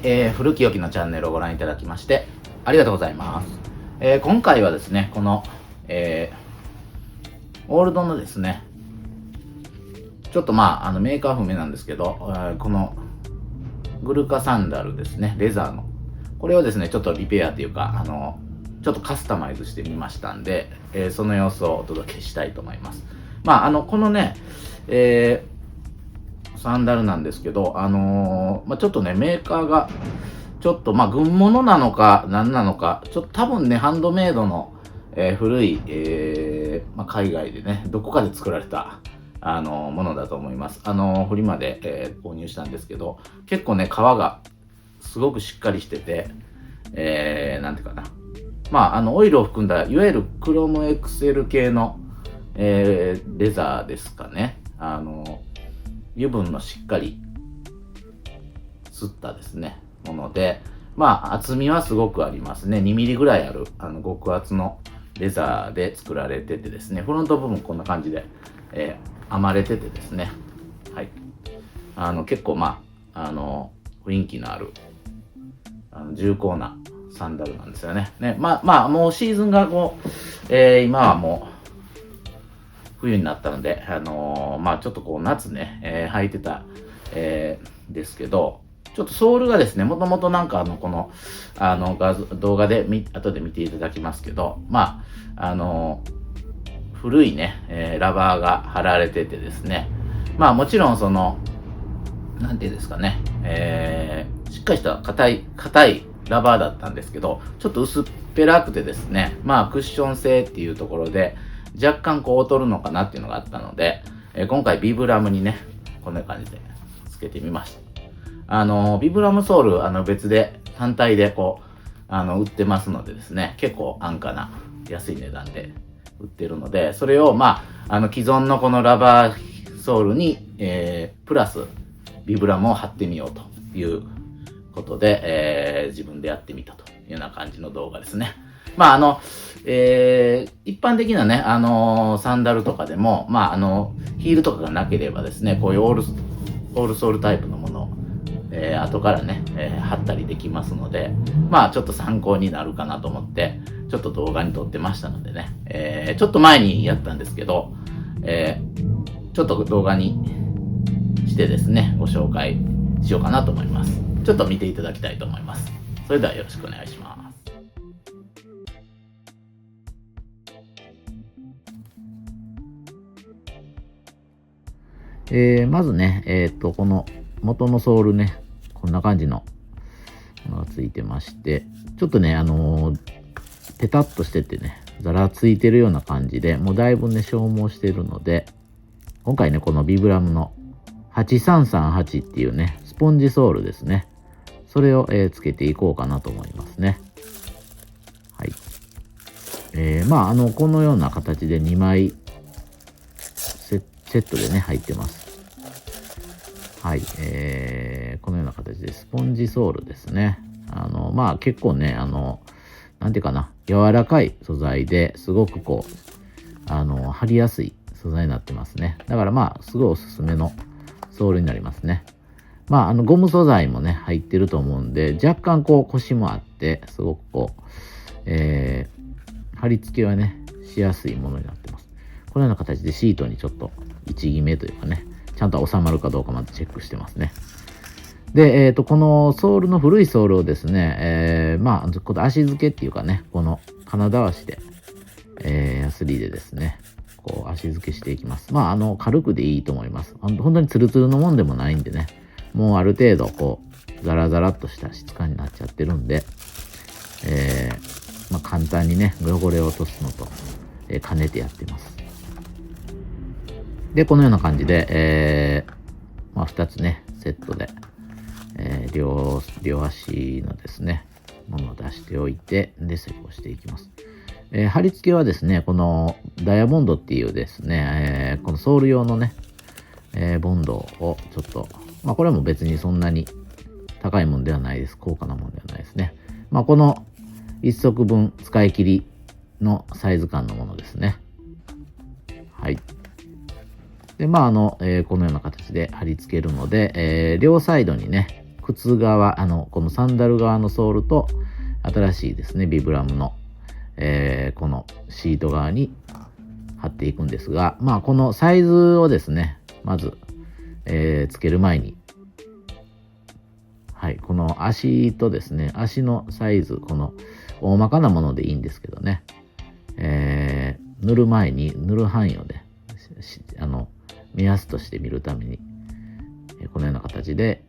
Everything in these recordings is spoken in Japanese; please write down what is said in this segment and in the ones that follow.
古き良きのチャンネルをご覧いただきましてありがとうございます。今回はですね、この、オールドのですね、ちょっとメーカー不明なんですけど、このグルカサンダルですね、レザーの。これをですね、ちょっとリペアというか、ちょっとカスタマイズしてみましたんで、その様子をお届けしたいと思います。このね、サンダルなんですけど、ちょっとね、メーカーが、ちょっと軍物なのか何なのか、ちょっと多分ね、ハンドメイドの、古い、海外でね、どこかで作られた、ものだと思います。フリマで、購入したんですけど、結構ね、皮がすごくしっかりしてて、なんていうかな。オイルを含んだ、いわゆるクロムエクセル系の、レザーですかね。油分のしっかり吸ったですね、もので、厚みはすごくありますね。2ミリぐらいある、極厚のレザーで作られててですね、フロント部分こんな感じで、編まれててですね、はい。結構雰囲気のある、重厚なサンダルなんですよね。もうシーズンが今はもう冬になったので、ちょっと夏ね、履いてた、ですけど、ちょっとソールがですね、もともとこの、動画で後で見ていただきますけど、古いね、ラバーが貼られててですね、もちろんなんていうんですかね、しっかりした硬いラバーだったんですけど、ちょっと薄っぺらくてですね、クッション性っていうところで、若干劣るのかなっていうのがあったので、今回ビブラムにね、こんな感じでつけてみました。ビブラムソール、別で、単体で売ってますのでですね、結構安価な安い値段で売ってるので、それを既存のこのラバーソールに、プラスビブラムを貼ってみようということで、自分でやってみたというような感じの動画ですね。一般的なね、サンダルとかでも、ヒールとかがなければですね、こういうオールソールタイプのものを、後からね、貼ったりできますので、ちょっと参考になるかなと思って、ちょっと動画に撮ってましたのでね、ちょっと前にやったんですけど、ちょっと動画にしてですね、ご紹介しようかなと思います。ちょっと見ていただきたいと思います。それではよろしくお願いします。まずね、この元のソールね、こんな感じのものがついてまして、ちょっとね、ペタッとしててね、ざらついてるような感じで、もうだいぶね、消耗してるので、今回ね、このビブラムの8338っていうね、スポンジソールですね。それを、つけていこうかなと思いますね。はい。このような形で2枚セットでね、入ってます。はい。このような形でスポンジソールですね。結構ね、なんていうかな、柔らかい素材ですごく貼りやすい素材になってますね。だからすごいおすすめのソールになりますね。ゴム素材もね、入ってると思うんで、若干コシもあって、すごく貼り付けはね、しやすいものになってます。このような形でシートにちょっと位置決めというかね、ちゃんと収まるかどうかまでチェックしてますね。で、このソールの古いソールをですね、この足付けっていうかね、この金だわしで、ヤスリでですね、足付けしていきます。軽くでいいと思います。本当にツルツルのもんでもないんでね、もうある程度ザラザラっとした質感になっちゃってるんで、簡単にね、汚れを落とすのと、兼ねてやってます。で、このような感じで、2つね、セットで、両足のですね、ものを出しておいて、で、施工していきます。貼り付けはですね、このダイヤモンドっていうですね、このソール用のね、ボンドをちょっと、これも別にそんなに高いもんではないです。高価なもんではないですね。この1足分使い切りのサイズ感のものですね。はい。で、このような形で貼り付けるので、両サイドにね、靴側、このサンダル側のソールと、新しいですね、ビブラムの、このシート側に貼っていくんですが、まあ、このサイズをですね、まず、つける前に、はい、この足とですね、足のサイズ、この大まかなものでいいんですけどね、塗る前に塗る範囲をね、目安として見るために、このような形で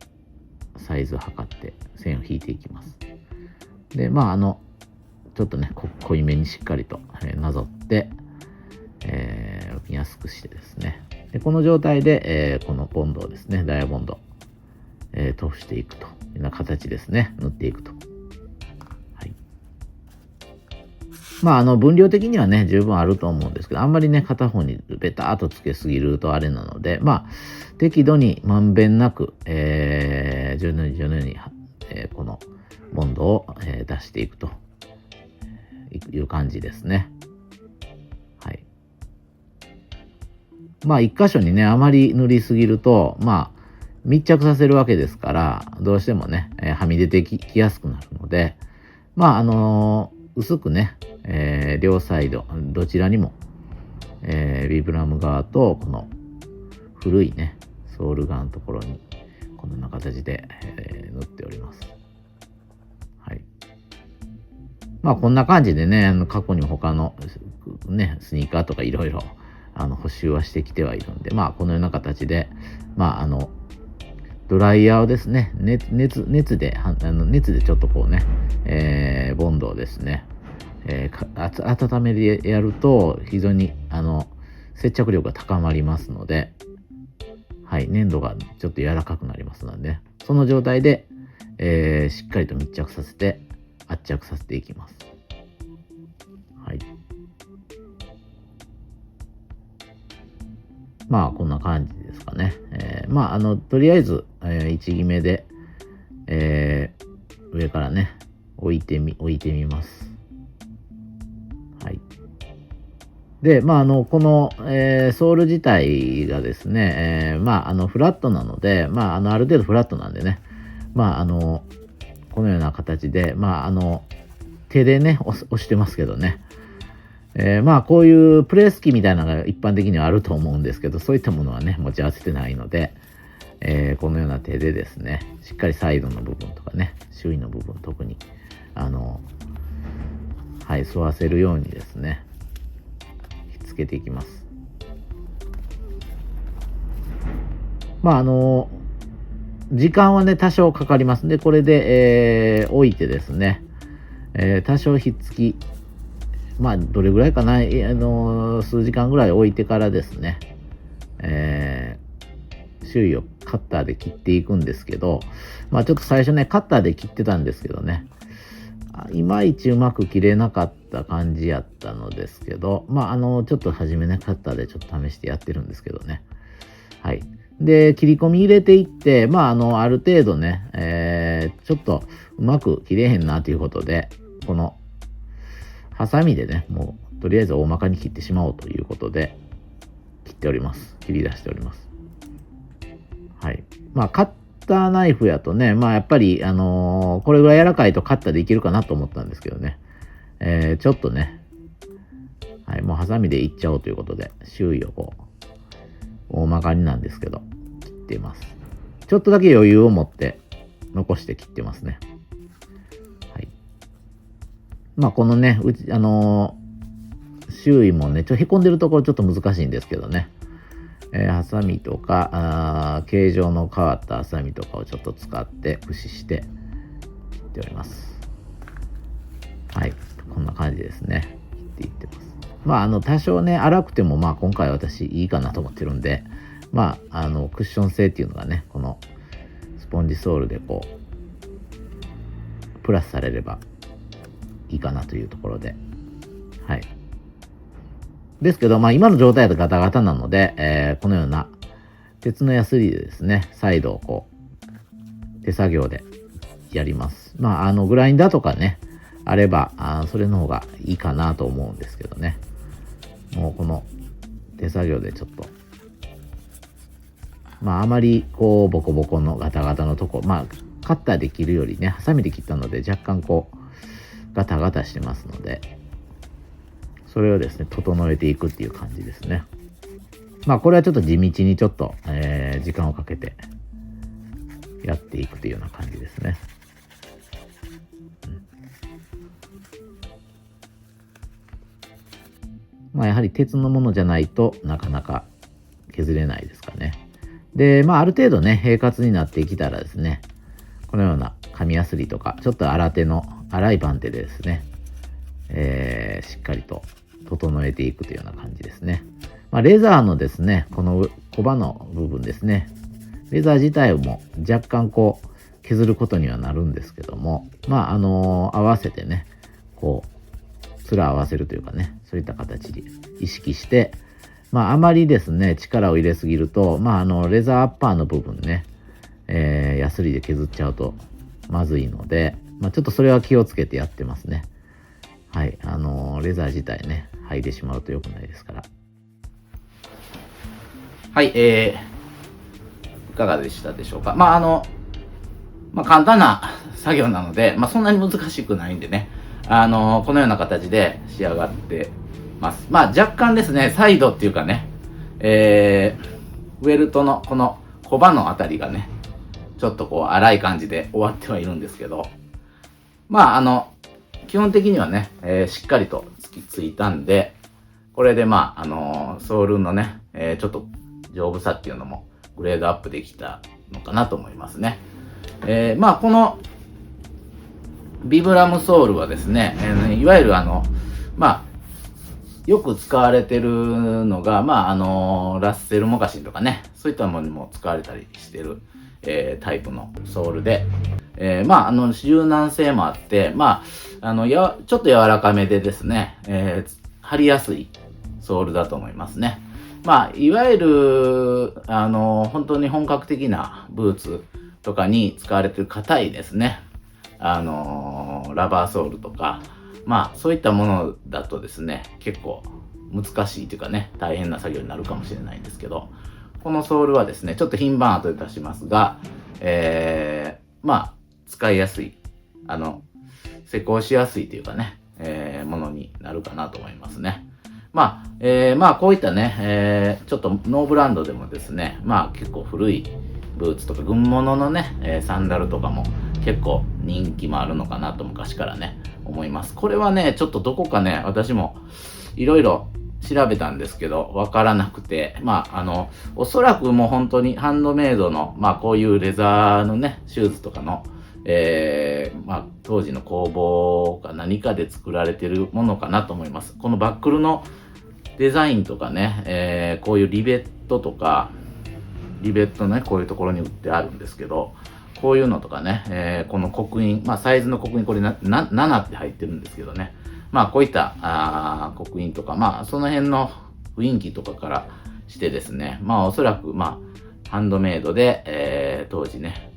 サイズを測って線を引いていきます。で、まあ、ちょっとね、濃いめにしっかりと、なぞって、見やすくしてですね。で、この状態で、このボンドをですね、ダイヤボンド、通していくというような形ですね。塗っていくと。はい。まあ、分量的にはね、十分あると思うんですけど、あんまりね、片方にベターっとつけすぎるとあれなので、まあ、適度にまんべんなく、徐々にこのボンドを、出していくという感じですね。はい。まあ、一箇所にね、あまり塗りすぎると、まあ、密着させるわけですから、どうしてもね、はみ出てきやすくなるので、まあ、薄くね、両サイド、どちらにも、ビブラム側と、この古いね、ソール側のところに、このような形で、塗っております。はい。まあ、こんな感じでね、過去に他の、ね、スニーカーとかいろいろ、補修はしてきてはいるんで、まあ、このような形で、まあ、ドライヤーをですね、熱でちょっとこうね、ボンドをですね、温めでやると非常に接着力が高まりますので、はい、粘土がちょっと柔らかくなりますので、ね、その状態で、しっかりと密着させて圧着させていきます。はい。まあこんな感じですかね。まあとりあえず、位置決めで、上からね置いてみます。はい。で、まあこの、ソール自体がですね、まあフラットなので、まあある程度フラットなんでね、まあこのような形で、まあ手でね押してますけどね。まあこういうプレス機みたいなのが一般的にはあると思うんですけど、そういったものはね持ち合わせてないので、このような手でですね、しっかりサイドの部分とかね、周囲の部分特にはい、沿わせるようにですねひっつけていきます。まあ時間はね多少かかりますんで、これで、置いてですね、多少ひっつき、まあどれぐらいかな、数時間ぐらい置いてからですね、周囲をカッターで切っていくんですけど、まあちょっと最初ねカッターで切ってたんですけどね、いまいちうまく切れなかった感じやったのですけど、まあちょっと初めねカッターでちょっと試してやってるんですけどね。はい。で、切り込み入れていって、まあある程度ね、ちょっとうまく切れへんなということで、このハサミでね、もうとりあえず大まかに切ってしまおうということで切っております。切り出しております。はい。まあカッターナイフやとね、まあやっぱりこれぐらい柔らかいとカッターでいけるかなと思ったんですけどね、ちょっとね、はい、もうハサミでいっちゃおうということで周囲をこう大まかになんですけど切っています。ちょっとだけ余裕を持って残して切ってますね。はい。まあこのね、周囲もね、へこんでるところちょっと難しいんですけどね、ハサミとか形状の変わったハサミとかをちょっと使って駆使して切っております。はい、こんな感じですね。切っていってます。まあ多少ね粗くても、まあ今回私いいかなと思ってるんで、まあクッション性っていうのがね、このスポンジソールでこうプラスされればいいかなというところで、はい。ですけど、まあ今の状態だとガタガタなので、このような鉄のヤスリでですね、サイドをこう手作業でやります。まあグラインダーとかねあればそれの方がいいかなと思うんですけどね、もうこの手作業でちょっと、まああまりこうボコボコのガタガタのとこ、まあカッターで切るよりね、ハサミで切ったので若干こうガタガタしてますので、それをですね整えていくっていう感じですね。まあこれはちょっと地道にちょっと、時間をかけてやっていくというような感じですね。まあやはり鉄のものじゃないとなかなか削れないですかね。で、まあある程度ね、平滑になってきたらですね、このような紙やすりとか、ちょっと粗い番手でですね、しっかりと整えていくというような感じですね。まあ、レザーのですね、このコバの部分ですね、レザー自体も若干こう削ることにはなるんですけども、まあ合わせてね、こう面合わせるというかね、そういった形で意識して、まああまりですね力を入れすぎると、まあレザーアッパーの部分ね、ヤスリで削っちゃうとまずいので、まあ、ちょっとそれは気をつけてやってますね。はい、レザー自体ね剥いでしまうと良くないですから。はい、いかがでしたでしょうか。まあまあ、簡単な作業なので、まあ、そんなに難しくないんでね、このような形で仕上がってます。まあ、若干ですね、サイドっていうかね、ウェルトのこのコバのあたりがね、ちょっとこう粗い感じで終わってはいるんですけど、まあ、基本的にはね、しっかりとついたんで、これでまあ、ソールのね、ちょっと丈夫さっていうのもグレードアップできたのかなと思いますね。まあこのビブラムソールはですね、いわゆるまあよく使われてるのが、まあラッセルモカシンとかね、そういったものにも使われたりしてる、タイプのソールで、まあ柔軟性もあって、まあちょっと柔らかめでですね、貼りやすいソールだと思いますね。まあいわゆる本当に本格的なブーツとかに使われてる硬いですね、ラバーソールとか、まあそういったものだとですね、結構難しいというかね、大変な作業になるかもしれないんですけど、このソールはですね、ちょっと品番後で出しますが、まあ使いやすい、施工しやすいというかね、ものになるかなと思いますね。まあ、まあこういったね、ちょっとノーブランドでもですね、まあ結構古いブーツとか軍物のね、サンダルとかも結構人気もあるのかなと昔からね思います。これはねちょっとどこかね私もいろいろ調べたんですけどわからなくて、まあおそらくもう本当にハンドメイドのまあこういうレザーのねシューズとかのまあ当時の工房か何かで作られてるものかなと思います。このバックルのデザインとかね、こういうリベットとかリベットね、こういうところに売ってあるんですけど、こういうのとかね、この刻印、まあサイズの刻印、これ7って入ってるんですけどね、まあこういった刻印とか、まあその辺の雰囲気とかからしてですね、まあおそらくまあハンドメイドで、当時ね、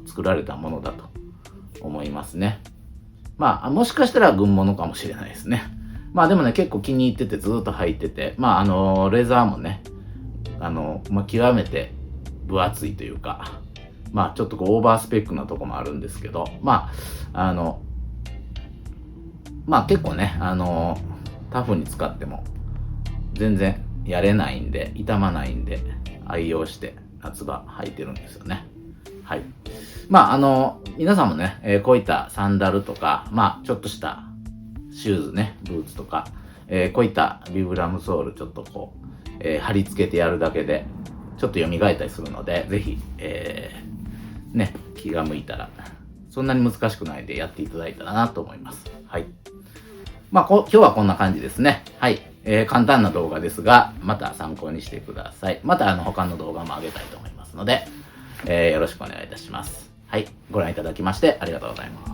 作られたものだと思いますね。まあもしかしたら軍物かもしれないですね。まあでもね、結構気に入っててずっと履いてて、まあレザーもね、まあ極めて分厚いというか、まあちょっとこうオーバースペックなとこもあるんですけど、まあまあ結構ねタフに使っても全然やれないんで、傷まないんで愛用して夏場履いてるんですよね。はい。まあ皆さんもね、こういったサンダルとか、まあちょっとしたシューズね、ブーツとか、こういったビブラムソールちょっとこう、貼り付けてやるだけでちょっと蘇ったりするので、ぜひ、ね、気が向いたらそんなに難しくないんでやっていただいたらなと思います。はい。まあ今日はこんな感じですね。はい。簡単な動画ですが、また参考にしてください。また他の動画も上げたいと思いますので、よろしくお願いいたします。はい。ご覧いただきましてありがとうございます。